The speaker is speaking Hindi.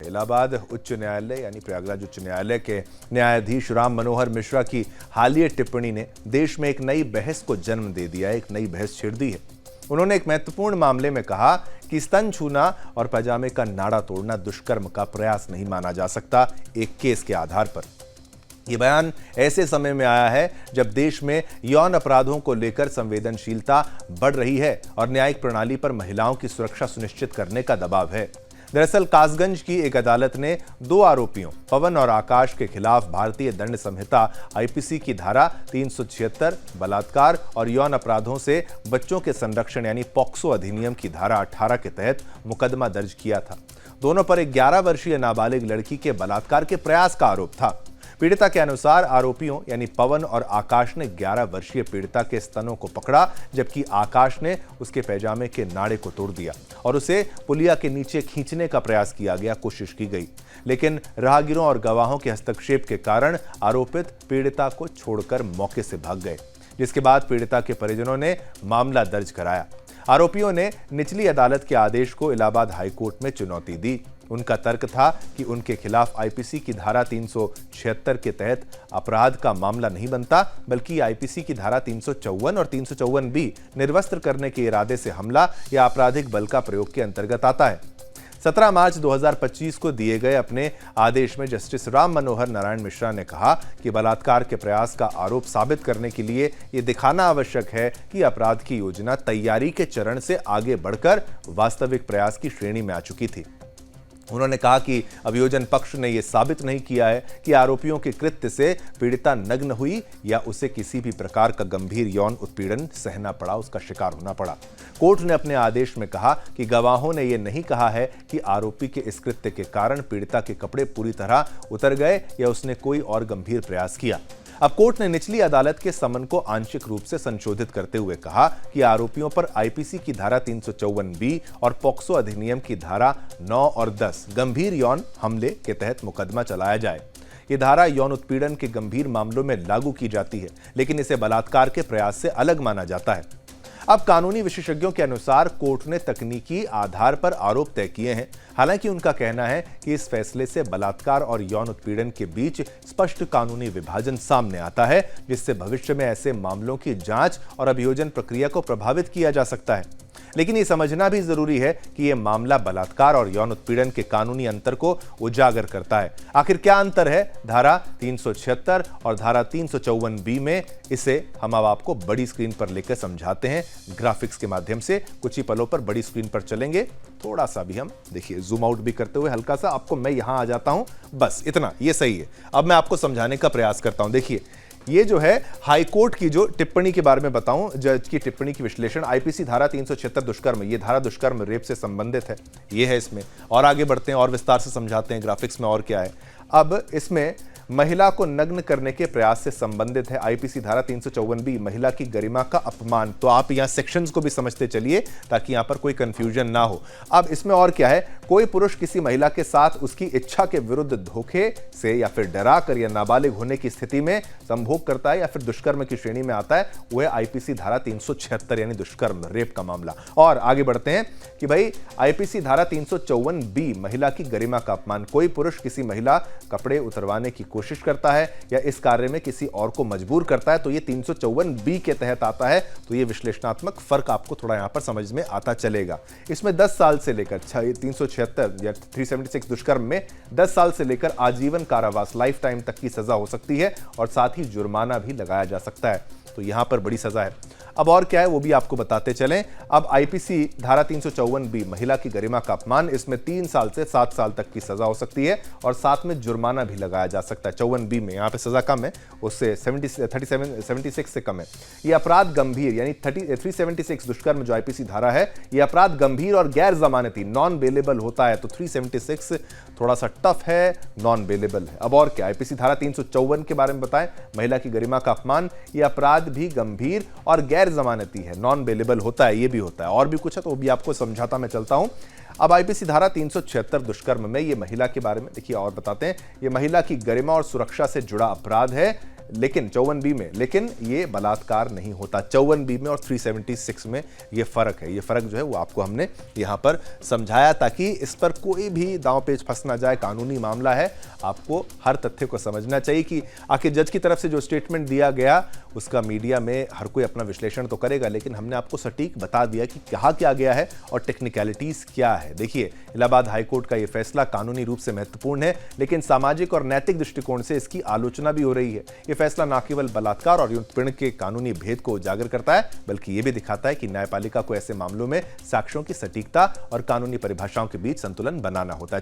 इलाहाबाद उच्च न्यायालय यानी प्रयागराज उच्च न्यायालय के न्यायाधीश राम मनोहर मिश्रा की हालिया टिप्पणी ने देश में एक नई बहस को जन्म दे दिया है, एक नई बहस छिड़ दी है। उन्होंने एक महत्वपूर्ण मामले में कहा कि स्तन छूना और पजामे का नाड़ा तोड़ना दुष्कर्म का प्रयास नहीं माना जा सकता एक केस के आधार पर। यह बयान ऐसे समय में आया है जब देश में यौन अपराधों को लेकर संवेदनशीलता बढ़ रही है और न्यायिक प्रणाली पर महिलाओं की सुरक्षा सुनिश्चित करने का दबाव है। दरअसल कासगंज की एक अदालत ने 2 आरोपियों पवन और आकाश के खिलाफ भारतीय दंड संहिता आईपीसी की धारा 376 बलात्कार और यौन अपराधों से बच्चों के संरक्षण यानी पॉक्सो अधिनियम की धारा 18 के तहत मुकदमा दर्ज किया था। दोनों पर एक 11 वर्षीय नाबालिग लड़की के बलात्कार के प्रयास का आरोप था। पीड़िता के अनुसार आरोपियों यानी पवन और आकाश ने 11 वर्षीय पीड़िता के स्तनों को पकड़ा, जबकि आकाश ने उसके पैजामे के नाड़े को तोड़ दिया और उसे पुलिया के नीचे खींचने का प्रयास किया गया, कोशिश की गई, लेकिन राहगीरों और गवाहों के हस्तक्षेप के कारण आरोपित पीड़िता को छोड़कर मौके से भाग गए, जिसके बाद पीड़िता के परिजनों ने मामला दर्ज कराया। आरोपियों ने निचली अदालत के आदेश को इलाहाबाद हाईकोर्ट में चुनौती दी। उनका तर्क था कि उनके खिलाफ आईपीसी की धारा 376 के तहत अपराध का मामला नहीं बनता, बल्कि आईपीसी की धारा 354 और 354 बी निर्वस्त्र करने के इरादे से हमला या आपराधिक बल का प्रयोग के अंतर्गत आता है। 17 मार्च 2025 को दिए गए अपने आदेश में जस्टिस राम मनोहर नारायण मिश्रा ने कहा कि बलात्कार के प्रयास का आरोप साबित करने के लिए यह दिखाना आवश्यक है कि अपराध की योजना तैयारी के चरण से आगे बढ़कर वास्तविक प्रयास की श्रेणी में आ चुकी थी। उन्होंने कहा कि अभियोजन पक्ष ने यह साबित नहीं किया है कि आरोपियों के कृत्य से पीड़िता नग्न हुई या उसे किसी भी प्रकार का गंभीर यौन उत्पीड़न सहना पड़ा, उसका शिकार होना पड़ा। कोर्ट ने अपने आदेश में कहा कि गवाहों ने यह नहीं कहा है कि आरोपी के इस कृत्य के कारण पीड़िता के कपड़े पूरी तरह उतर गए या उसने कोई और गंभीर प्रयास किया। अब कोर्ट ने निचली अदालत के समन को आंशिक रूप से संशोधित करते हुए कहा कि आरोपियों पर आईपीसी की धारा 354 बी और पॉक्सो अधिनियम की धारा 9 और 10 गंभीर यौन हमले के तहत मुकदमा चलाया जाए। ये धारा यौन उत्पीड़न के गंभीर मामलों में लागू की जाती है, लेकिन इसे बलात्कार के प्रयास से अलग माना जाता है। अब कानूनी विशेषज्ञों के अनुसार कोर्ट ने तकनीकी आधार पर आरोप तय किए हैं। हालांकि उनका कहना है कि इस फैसले से बलात्कार और यौन उत्पीड़न के बीच स्पष्ट कानूनी विभाजन सामने आता है, जिससे भविष्य में ऐसे मामलों की जांच और अभियोजन प्रक्रिया को प्रभावित किया जा सकता है। लेकिन ये समझना भी जरूरी है कि यह मामला बलात्कार और यौन उत्पीड़न के कानूनी अंतर को उजागर करता है। आखिर क्या अंतर है धारा 376 और धारा 354 बी में? इसे हम अब आपको बड़ी स्क्रीन पर लेकर समझाते हैं ग्राफिक्स के माध्यम से। कुछ ही पलों पर बड़ी स्क्रीन पर चलेंगे, थोड़ा सा भी हम देखिए जूम आउट भी करते हुए हल्का सा आपको मैं यहां आ जाता हूं, बस इतना, ये सही है। अब मैं आपको समझाने का प्रयास करता हूं। देखिए ये जो है हाईकोर्ट की जो टिप्पणी के बारे में बताऊं, जज की टिप्पणी की विश्लेषण। आईपीसी धारा 376 दुष्कर्म, ये धारा दुष्कर्म रेप से संबंधित है, ये है इसमें। और आगे बढ़ते हैं और विस्तार से समझाते हैं ग्राफिक्स में और क्या है। अब इसमें महिला को नग्न करने के प्रयास से संबंधित है आईपीसी धारा 354 बी, महिला की गरिमा का अपमान। तो आप यहां सेक्शंस को भी समझते चलिए ताकि यहां पर कोई कंफ्यूजन ना हो। अब इसमें और क्या है, कोई पुरुष किसी महिला के साथ उसकी इच्छा के विरुद्ध धोखे से या फिर डरा कर या नाबालिग होने की स्थिति में संभोग करता है या फिर दुष्कर्म की श्रेणी में आता है, वह आईपीसी धारा 376 यानी दुष्कर्म रेप का मामला। और आगे बढ़ते हैं कि भाई आईपीसी धारा 354 बी, महिला की गरिमा का अपमान। कोई पुरुष किसी महिला कपड़े उतरवाने की कोशिश करता है या इस कार्य में किसी और को मजबूर करता है, तो ये 354 बी के तहत आता है। तो ये विश्लेषणात्मक फर्क आपको थोड़ा यहां पर समझ में आता चलेगा। इसमें 10 साल से लेकर 376 या 376 दुष्कर्म में 10 साल से लेकर आजीवन कारावास, लाइफ टाइम तक की सजा हो सकती है और साथ ही जुर्माना भी लगाया जा सकता है। तो यहां पर बड़ी सजा है। अब और क्या है वो भी आपको बताते चलें। अब आईपीसी धारा 354 बी, महिला की गरिमा का अपमान, इसमें 3 साल से 7 साल तक की सजा हो सकती है और साथ में जुर्माना भी लगाया जा सकता है। 54 बी में यहाँ पे सजा कम है, उससे 76 से कम है। ये अपराध गंभीर यानी 376 दुष्कर्म जो आईपीसी धारा है, ये अपराध गंभीर और गैर जमानती नॉन बेलेबल होता है। तो 376 थोड़ा सा टफ है, नॉन बेलेबल है। अब और क्या, आईपीसी धारा 354 के बारे में बताएं, महिला की गरिमा का अपमान, ये अपराध भी गंभीर और गैर जमानती है, नॉन बेलेबल होता है, ये भी होता है। और भी कुछ है तो वो भी आपको समझाता मैं चलता हूं। अब आईपीसी धारा 376 दुष्कर्म में ये महिला के बारे में देखिए और बताते हैं। ये महिला की गरिमा और सुरक्षा से जुड़ा अपराध है। लेकिन 54B में, लेकिन ये बलात्कार नहीं होता। 54B में और 376 में ये फर्क है। ये फर्क जो है वो आपको हमने यहाँ पर समझाया ताकि इस पर कोई भी दांव पेच फंस ना जाए। कानूनी मामला है, आपको हर तथ्य को समझना चाहिए कि आखिर जज की तरफ से जो स्टेटमेंट दिया गया उसका मीडिया में हर कोई अपना विश्लेषण तो करेगा, लेकिन हमने आपको सटीक बता दिया कि कहा क्या गया है और टेक्निकलिटीज क्या है। देखिए, इलाहाबाद हाईकोर्ट का यह फैसला कानूनी रूप से महत्वपूर्ण है, लेकिन सामाजिक और नैतिक दृष्टिकोण से इसकी आलोचना भी हो रही है। यह फैसला न केवल बलात्कार और उत्पीड़न के कानूनी भेद को उजागर करता है, बल्कि यह भी दिखाता है कि न्यायपालिका को ऐसे मामलों में साक्ष्यों की सटीकता और कानूनी परिभाषाओं के बीच संतुलन बनाना होता है।